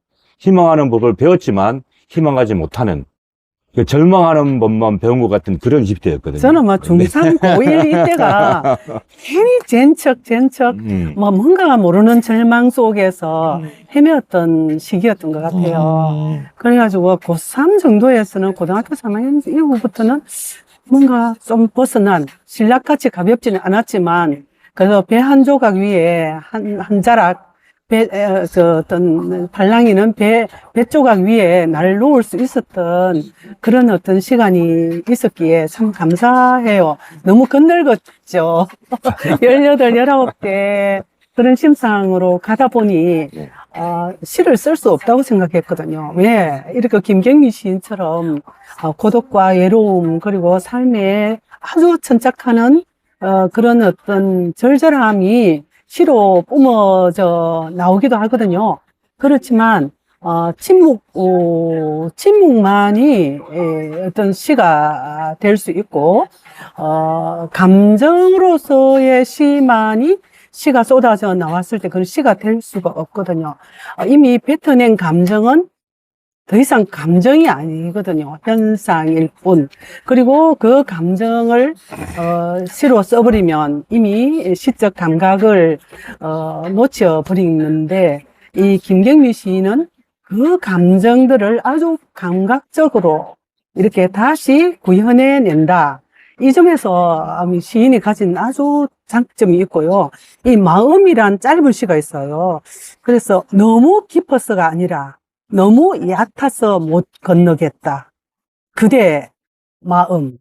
희망하는 법을 배웠지만 희망하지 못하는, 절망하는 법만 배운 것 같은 그런 20대였거든요. 저는 중3, 고1 이때가 괜히 jen척, 뭔가 모르는 절망 속에서 헤매었던 시기였던 것 같아요. 그래가지고 고3 정도에서는 고등학교 3학년 이후부터는 뭔가 좀 벗어난, 신라같이 가볍지는 않았지만, 그래서 배 한 조각 위에 한 자락, 어떤 발랑이는 배 조각 위에 날 놓을 수 있었던 그런 어떤 시간이 있었기에 참 감사해요. 너무 건늙었죠. 18, 19대 그런 심상으로 가다 보니, 시를 쓸 수 없다고 생각했거든요. 왜? 이렇게 김경미 시인처럼, 고독과 외로움, 그리고 삶에 아주 천착하는 그런 어떤 절절함이 시로 뿜어져 나오기도 하거든요. 그렇지만, 침묵만이 어떤 시가 될 수 있고, 감정으로서의 시만이 시가 쏟아져 나왔을 때 그건 시가 될 수가 없거든요. 이미 뱉어낸 감정은 더 이상 감정이 아니거든요. 현상일 뿐. 그리고 그 감정을 시로 써버리면 이미 시적 감각을 놓쳐버리는데, 이 김경미 시인은 그 감정들을 아주 감각적으로 이렇게 다시 구현해낸다. 이 점에서 시인이 가진 아주 장점이 있고요. 이 마음이란 짧은 시가 있어요. 그래서 너무 깊어서가 아니라 너무 얕아서 못 건너겠다. 그대 마음.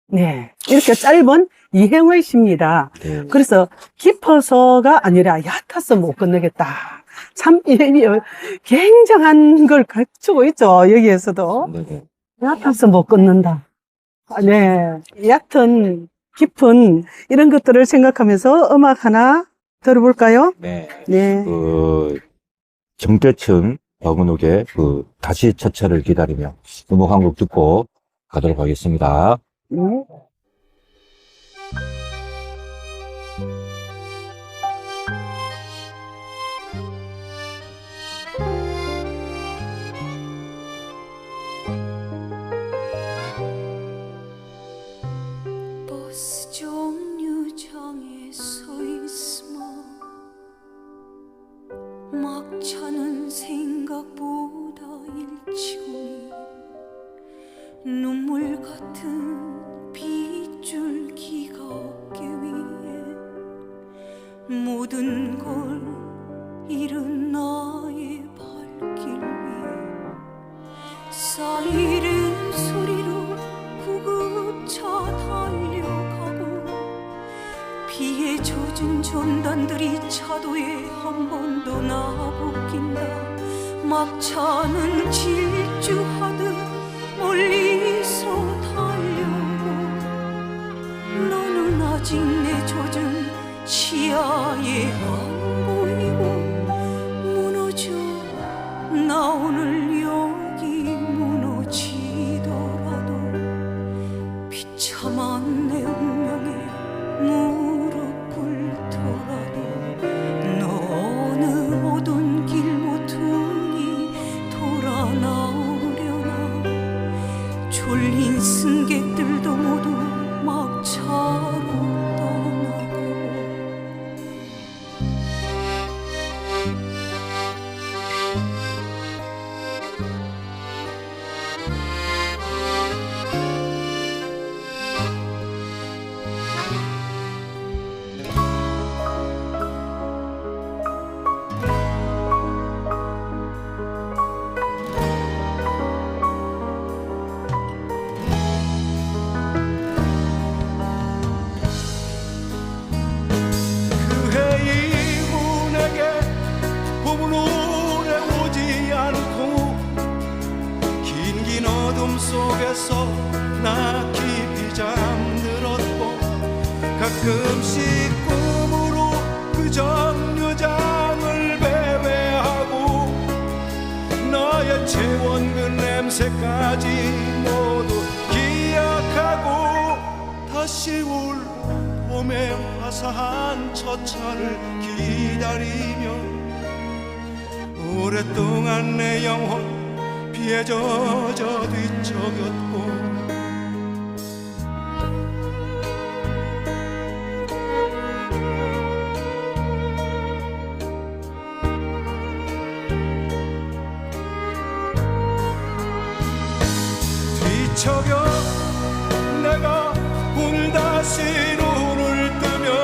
네. 이렇게 짧은 이행의 시입니다. 그래서 깊어서가 아니라 얕아서 못 건너겠다. 참, 굉장한 걸 갖추고 있죠, 여기에서도. 네네. 얕아서 못 끊는다. 아, 네. 얕은, 깊은, 이런 것들을 생각하면서 음악 하나 들어볼까요? 네. 네. 정대춘, 박은욱의 다시 첫차를 기다리며 음악 한 곡 듣고 가도록 하겠습니다. 네. 버스 정류장에 서 있으면 막차는 생각보다 일찍 오니 눈물 같은 빗줄기가 어깨 위에 모든 걸 잃은 나의 발길 위에 사이렌 소리로 구급차 달려가고 피에 젖은 전단들이 차도에 한 번 더 나부낀다. 막차는 질주하듯 멀리서 달려오고 너는 아직 내 젖은 시야에 안 보이고 무너져 나 오늘 여기 무너지더라도 비참한 내 운명에 무릎 꿇더라도 너 어느 어두운 길 모퉁이 돌아 나오려나 졸린 승객들도 모두 막차로 떠나고 그해 이후 내게 봄은 오래 오지 않고 긴 어둠 속에서 나 깊이 잠들었고 가끔씩 꿈으로 그 정류장을 배회하고 너의 체온 그 냄새까지 모두 기억하고 다시 올 봄의 화사한 첫차를 기다리며 오랫동안 내 영혼 피에 젖어 뒤척였고 뒤척여 내가 오늘 다시 눈을 뜨면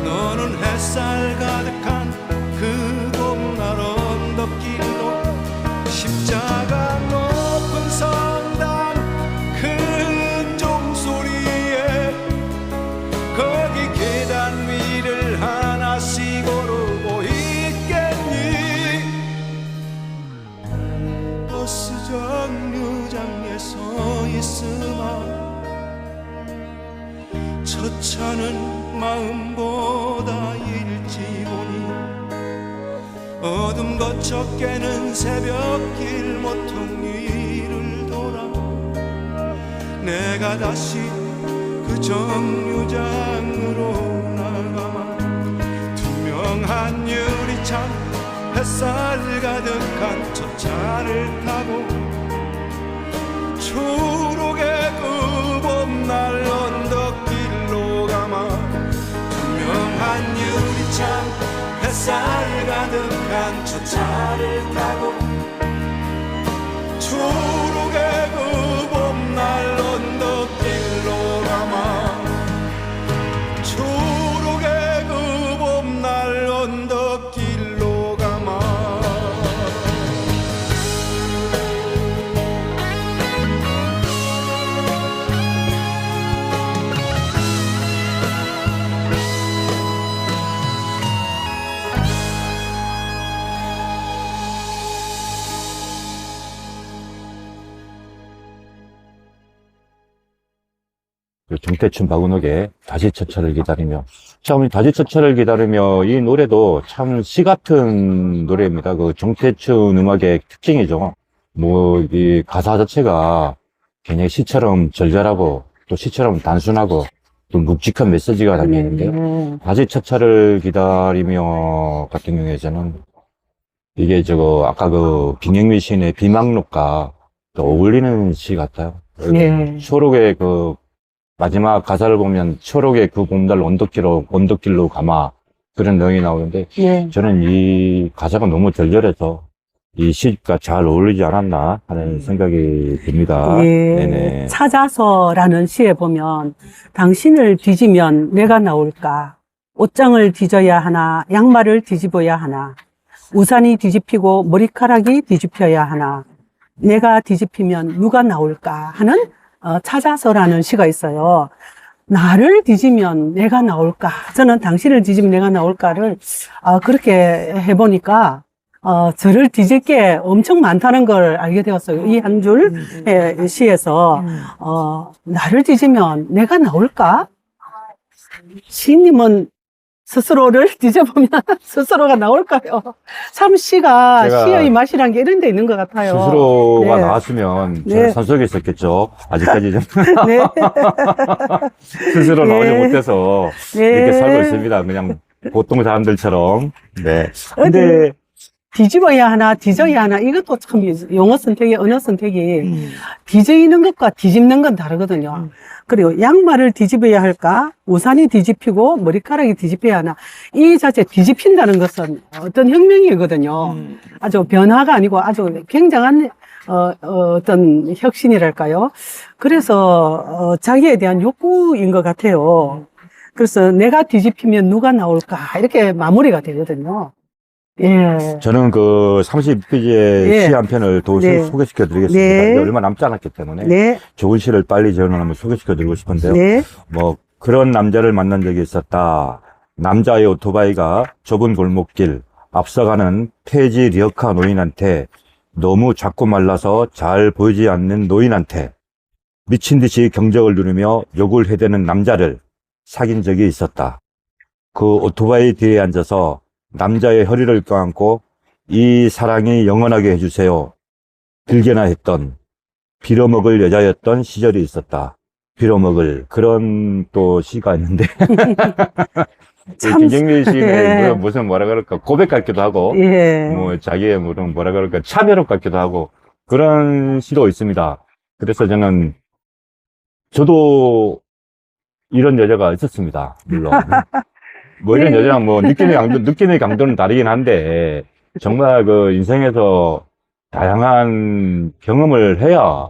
너는 햇살 가득한 그 봄날 언덕길로 십자가 높은 성당 큰 종소리에 거기 계단 위를 하나씩 오르고 있겠니 버스 정류장에 서 있으마 첫 차는 마음보다 일찍 오니 어둠 거쳐 깨는 새벽길 모퉁이를 돌아 내가 다시 그 정류장으로 나가마 투명한 유리창 햇살 가득한 첫 차를 타고 초록의 그 봄날 언덕길로 가마 투명한 유리창 햇살 가득한 첫 차를 타고 초록의 그 봄날 언덕길로 가마 초록의 그 봄날 언덕길로 가마 정태춘 박은옥의 다시처철을 기다리며. 참, 다시처철을 기다리며 이 노래도 참 시 같은 노래입니다. 그 정태춘 음악의 특징이죠. 뭐, 이 가사 자체가 굉장히 시처럼 절절하고 또 시처럼 단순하고 또 묵직한 메시지가 담겨 있는데요. 다시처철을 기다리며 같은 경우에 저는 이게 아까 그 김영미 시인의 비망록과 또 어울리는 시 같아요. 네. 초록의 그 마지막 가사를 보면 초록의 그 봄날 언덕길로 가마 그런 내용이 나오는데 예. 저는 이 가사가 너무 절절해서 이 시가 잘 어울리지 않았나 하는 생각이 듭니다. 예. 네네. 찾아서라는 시에 보면 당신을 뒤지면 내가 나올까? 옷장을 뒤져야 하나? 양말을 뒤집어야 하나? 우산이 뒤집히고 머리카락이 뒤집혀야 하나? 내가 뒤집히면 누가 나올까? 하는 찾아서라는 시가 있어요. 나를 뒤지면 내가 나올까? 저는 당신을 뒤지면 내가 나올까를 그렇게 해보니까 저를 뒤질 게 엄청 많다는 걸 알게 되었어요. 이 한 줄의 시에서 나를 뒤지면 내가 나올까? 시인님은 스스로를 뒤져보면 스스로가 나올까요? 참 시가 제가 시의 맛이란 게 이런 데 있는 것 같아요. 스스로가 네. 나왔으면 네. 저는 산속에 있었겠죠. 아직까지 좀 네. 스스로 나오지 네. 못해서 네. 이렇게 살고 있습니다. 그냥 보통 사람들처럼. 네. 근데 뒤집어야 하나, 뒤져야 하나, 이것도 참 용어 선택이, 언어 선택이 뒤지는 것과 뒤집는 건 다르거든요. 그리고 양말을 뒤집어야 할까? 우산이 뒤집히고 머리카락이 뒤집혀야 하나? 이 자체 뒤집힌다는 것은 어떤 혁명이거든요. 아주 변화가 아니고 아주 굉장한 어떤 혁신이랄까요? 그래서 자기에 대한 욕구인 것 같아요. 그래서 내가 뒤집히면 누가 나올까? 이렇게 마무리가 되거든요. 예. 저는 그 30페이지의 예. 시 한 편을 더 네. 소개시켜 드리겠습니다. 네. 이제 얼마 남지 않았기 때문에 네. 좋은 시를 빨리 저는 한번 소개시켜 드리고 싶은데요. 네. 뭐 그런 남자를 만난 적이 있었다. 남자의 오토바이가 좁은 골목길 앞서가는 폐지 리어카 노인한테 너무 작고 말라서 잘 보이지 않는 노인한테 미친 듯이 경적을 누르며 욕을 해대는 남자를 사귄 적이 있었다. 그 오토바이 뒤에 앉아서 남자의 허리를 껴안고 이 사랑이 영원하게 해주세요. 빌게나 했던 빌어먹을 여자였던 시절이 있었다. 빌어먹을 그런 또 시가 있는데 참, 김정민 씨는 예. 무슨 뭐라 그럴까 고백 같기도 하고 예. 뭐 자기의 무슨 뭐라 그럴까 참여록 같기도 하고 그런 시도 있습니다. 그래서 저도 이런 여자가 있었습니다. 물론 뭐 이런 여자랑 뭐 느낌의 강도는 다르긴 한데 정말 그 인생에서 다양한 경험을 해야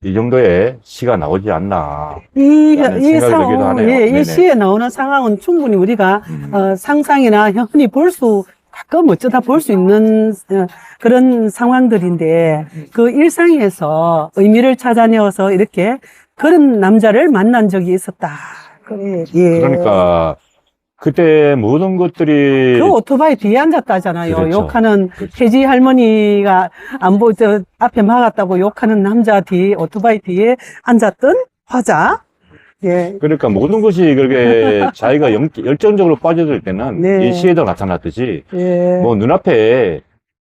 이 정도의 시가 나오지 않나. 이 라는 생각이 들기도 상황, 하네요. 예, 네네. 이 시에 나오는 상황은 충분히 우리가 상상이나 흔히 가끔 어쩌다 볼 수 있는 그런 상황들인데 그 일상에서 의미를 찾아내어서 이렇게 그런 남자를 만난 적이 있었다. 그래, 예. 그러니까 그때 모든 것들이 그 오토바이 뒤에 앉았다잖아요. 그렇죠. 욕하는 폐지 할머니가 앞에 막았다고 욕하는 남자 오토바이 뒤에 앉았던 화자. 예. 그러니까 모든 것이 그렇게 자기가 열정적으로 빠져들 때는 네. 이 시에도 나타났듯이 예. 뭐 눈앞에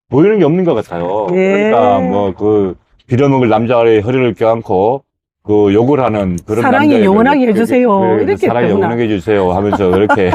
보이는 게 없는 것 같아요. 예. 그러니까 뭐 그 빌어먹을 남자의 허리를 껴안고 그 욕을 하는 그런 사랑이 남자의 영원하게 해주세요. 이렇게 사랑이 했구나. 영원하게 해주세요 하면서 이렇게 예.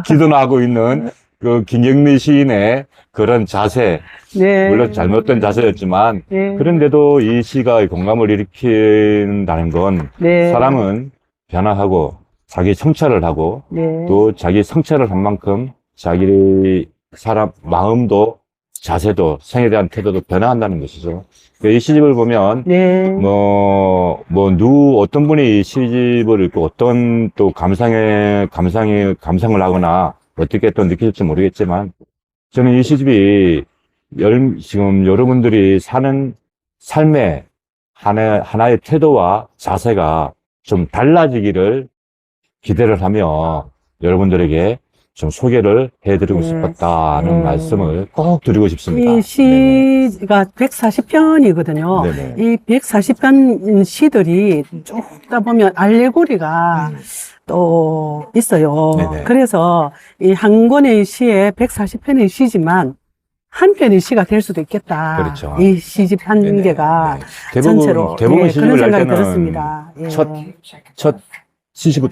기도나 하고 있는 그 김경미 시인의 그런 자세, 네. 물론 잘못된 자세였지만 예. 그런데도 이 시가 공감을 일으킨다는 건 네. 사람은 변화하고 자기 성찰을 하고 네. 또 자기 성찰을 한 만큼 자기 사람 마음도 자세도 생에 대한 태도도 변화한다는 것이죠. 이 시집을 보면 네. 어떤 분이 이 시집을 읽고 어떤 또 감상을 하거나 어떻게 또 느끼실지 모르겠지만 저는 이 시집이 지금 여러분들이 사는 삶의 하나의 태도와 자세가 좀 달라지기를 기대를 하며 여러분들에게 좀 소개를 해드리고 네. 싶었다는 네. 말씀을 꼭 드리고 싶습니다. 이 시가 140편이거든요. 네네. 이 140편 시들이 쭉 듣다 보면 알레고리가 또 있어요. 네네. 그래서 이 한 권의 시에 140편의 시지만 한 편의 시가 될 수도 있겠다. 그렇죠. 이 시집 한 네네. 개가 네. 전체로 대부분 예, 시집을 그런 낼 생각이 때는 들었습니다. 예.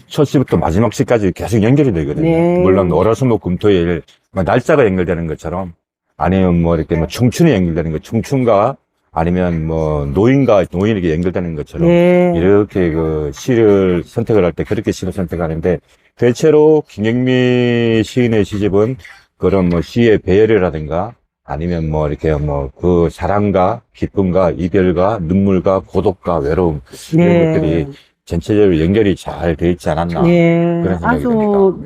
첫 시부터 마지막 시까지 계속 연결이 되거든요. 네. 물론 월화수목금토일 날짜가 연결되는 것처럼 아니면 뭐 이렇게 뭐 청춘이 연결되는 것, 청춘과 아니면 뭐 노인과 노인에게 연결되는 것처럼 예. 이렇게 그 시를 선택을 할 때 그렇게 시를 선택하는데 대체로 김경미 시인의 시집은 그런 뭐 시의 배열이라든가 아니면 뭐 이렇게 뭐 그 사랑과 기쁨과 이별과 눈물과 고독과 외로움 이런 네. 것들이 전체적으로 연결이 잘 돼 있지 않았나. 예, 그런 생각이 아주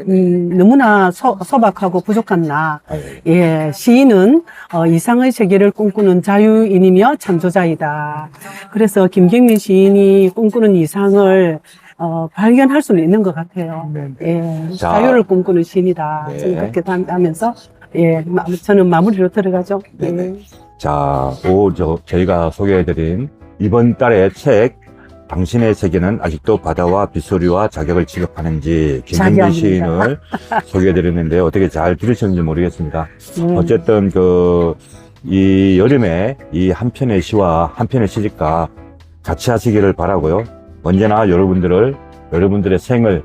너무나 소박하고 부족한 나. 아유, 예, 시인은 이상의 세계를 꿈꾸는 자유인이며 창조자이다. 그래서 김경민 시인이 꿈꾸는 이상을 발견할 수는 있는 것 같아요. 예, 자. 자유를 꿈꾸는 시인이다. 네. 저는 그렇게 하면서 예, 저는 마무리로 들어가죠. 네네. 예. 자, 저희가 소개해드린 이번 달의 책 당신의 세계는 아직도 바다와 빗소리와 자격을 취급하는지 김경미 자격입니다. 시인을 소개해드렸는데 어떻게 잘 들으셨는지 모르겠습니다. 어쨌든 이 여름에 이 한 편의 시와 한 편의 시집과 같이 하시기를 바라고요. 언제나 여러분들의 생을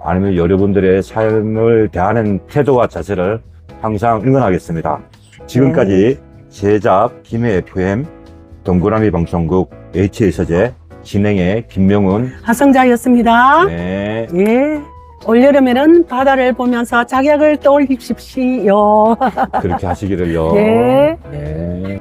아니면 여러분들의 삶을 대하는 태도와 자세를 항상 응원하겠습니다. 지금까지 제작 김해 FM 동그라미 방송국 HS제 진행의 김명훈. 하성자였습니다. 네. 예. 올여름에는 바다를 보면서 자격을 떠올리십시오. 그렇게 하시기를요. 네. 네.